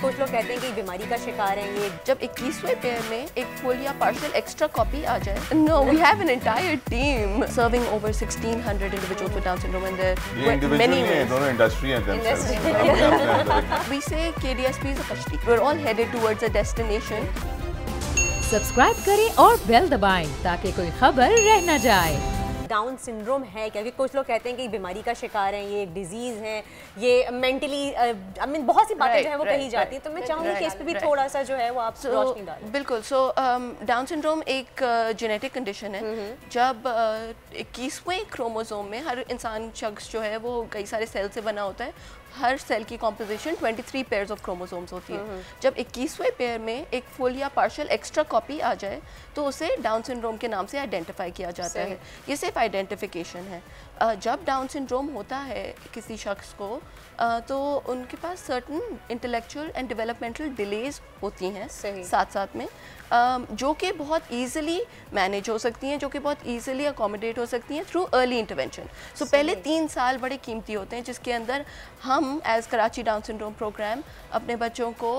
कुछ लोग कहते हैं कि बीमारी का शिकार हैं ये। जब 21वें पेयर में एक फुल या पार्शियल एक्स्ट्रा कॉपी आ जाए, no, we have an entire team serving over 1600 individuals with Down syndrome and there are many ways. दोनों इंडस्ट्री हैं themselves. We say KDSP is a kashti. We're all headed towards a destination. Subscribe करें और bell दबाएं ताकि कोई खबर रह न जाए। डाउन सिंड्रोम है क्योंकि कुछ लोग कहते हैं कि बीमारी का शिकार हैं, ये एक डिजीज़ है, ये मेंटली आई मीन बहुत सी बातें जो है वो कही जाती हैं, तो मैं चाहूँगी कि इस पे भी थोड़ा सा जो है वो आप रोशनी डालें। बिल्कुल। सो डाउन सिंड्रोम एक जेनेटिक कंडीशन है। जब 21वें क्रोमोसोम में हर इंसान शख्स जो है वो कई सारे सेल से बना होता है। हर सेल की कॉम्पोजिशन 23 पेयर्स ऑफ क्रोमोसोम्स होती है। जब 21वें पेयर में एक फुल या पार्शियल एक्स्ट्रा कॉपी आ जाए तो उसे डाउन सिंड्रोम के नाम से आइडेंटिफाई किया जाता है। ये सिर्फ आइडेंटिफिकेशन है। जब डाउन सिंड्रोम होता है किसी शख्स को तो उनके पास certain intellectual and developmental delays होती हैं साथ साथ में, जो कि बहुत ईजिली मैनेज हो सकती हैं, जो कि बहुत ईजिली अकोमोडेट हो सकती हैं थ्रू अर्ली इंटरवेंशन। सो पहले 3 साल बड़े कीमती होते हैं जिसके अंदर हम एज कराची डाउन सिंड्रोम प्रोग्राम अपने बच्चों को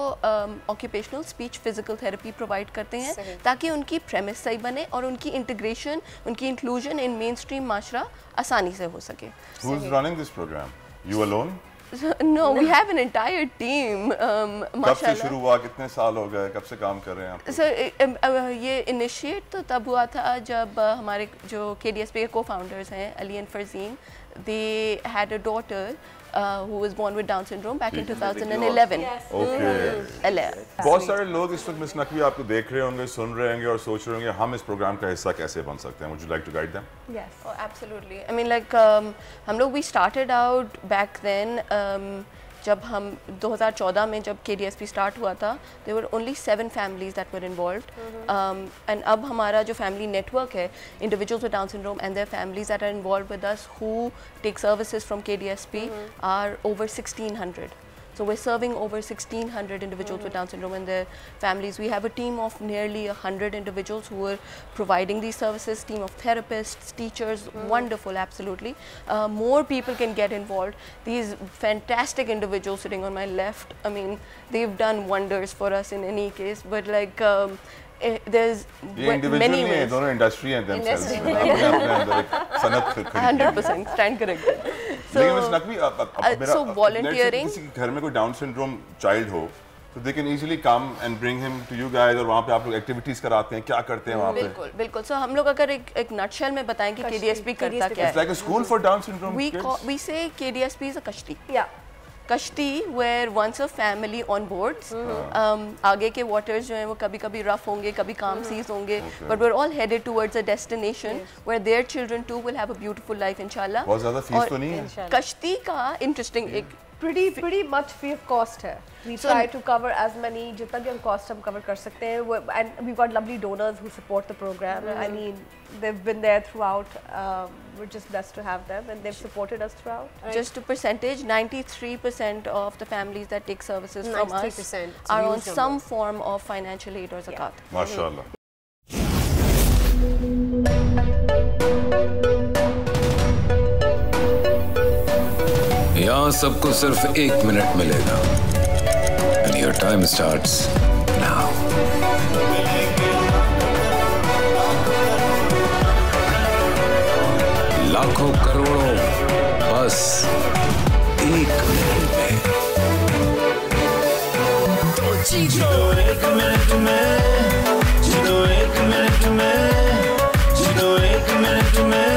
occupational speech physical therapy provide करते हैं ताकि उनकी प्रेमिस सही बने और उनकी इंटीग्रेशन, उनकी इंक्लूजन इन मेन स्ट्रीम माशरा आसानी से हो सके। Who is running this program? You alone? No, we have an entire team. कब से शुरू हुआ, कितने साल हो गए, कब से काम कर रहे हैं आप? सर ये इनिशिएट तो तब हुआ था जब हमारे जो KDSP के co-founders हैं Ali and Farzeen, they had a daughter who was born with Down syndrome back in 2011. Okay. बहुत सारे लोग इस वक्त मिस नकवी आपको देख रहे होंगे, सुन रहे होंगे और सोच रहे होंगे हम इस प्रोग्राम का हिस्सा कैसे बन सकते हैं। Would you like to guide them? Yes, oh, absolutely. I mean like हम लोग we started out back then जब हम 2014 में जब KDSP स्टार्ट हुआ था there were only 7 families that were involved and अब हमारा जो family network है individuals with Down syndrome and their families that are involved with us who take services from KDSP are over 1600. So we're serving over 1600 individuals with Down syndrome and their families. We have a team of nearly 100 individuals who are providing these services, team of therapists, teachers, wonderful, absolutely. More people can get involved. These fantastic individuals sitting on my left, I mean, they've done wonders for us in any case, but like there's many ways. दोनों industry हैं themselves. अपने अंदर एक सनत खड़ी है। 100% stand corrected. लेकिन miss Naqvi so volunteering किसी घर में कोई डाउन सिंड्रोम चाइल्ड हो तो they can easily come and bring him to you guys और वहाँ पे आप लोग एक्टिविटीज कराते हैं, क्या करते हैं वहाँ पे? बिल्कुल बिल्कुल। सो हम लोग अगर एक नटशेल में बताएं कि KDSP करता क्या है? It's like a school for Down syndrome kids. We say KDSP is a kashti. Yeah. कश्ती where once a family on boards, आगे के waters जो हैं वो कभी कभी rough होंगे, कभी calm seas होंगे, but we're all headed towards a destination where their children too will have a beautiful life inshallah. बहुत ज़्यादा फीस तो नहीं है? कश्ती का interesting एक pretty much free of cost है. We try to cover as many जितना भी हम cost हम cover कर सकते हैं, and we've got lovely donors who support the program. I mean they've been there throughout. We're just blessed to have them and they've supported us throughout. Just a percentage, 93% of the families that take services from us are on some form of financial aid or zakat. माशाल्लाह. यहाँ सबको सिर्फ 1 minute मिलेगा and your time starts now. लाखों करोड़ों बस 1 minute में। तो जीतो 1 मिनट में, जीतो 1 मिनट में, जीतो 1 मिनट में,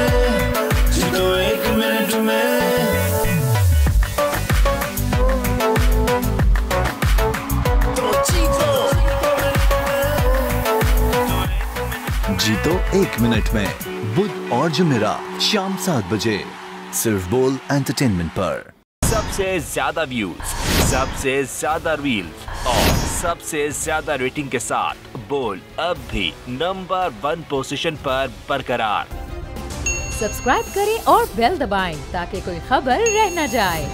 जीतो 1 मिनट में। जीतो 1 मिनट में बुध और जुमेरात शाम 7 बजे सिर्फ बोल एंटरटेनमेंट पर। सबसे ज्यादा व्यूज, सबसे ज्यादा रील्स और सबसे ज्यादा रेटिंग के साथ बोल अब भी नंबर 1 पोजीशन पर बरकरार। सब्सक्राइब करें और बेल दबाएं ताकि कोई खबर रह न जाए।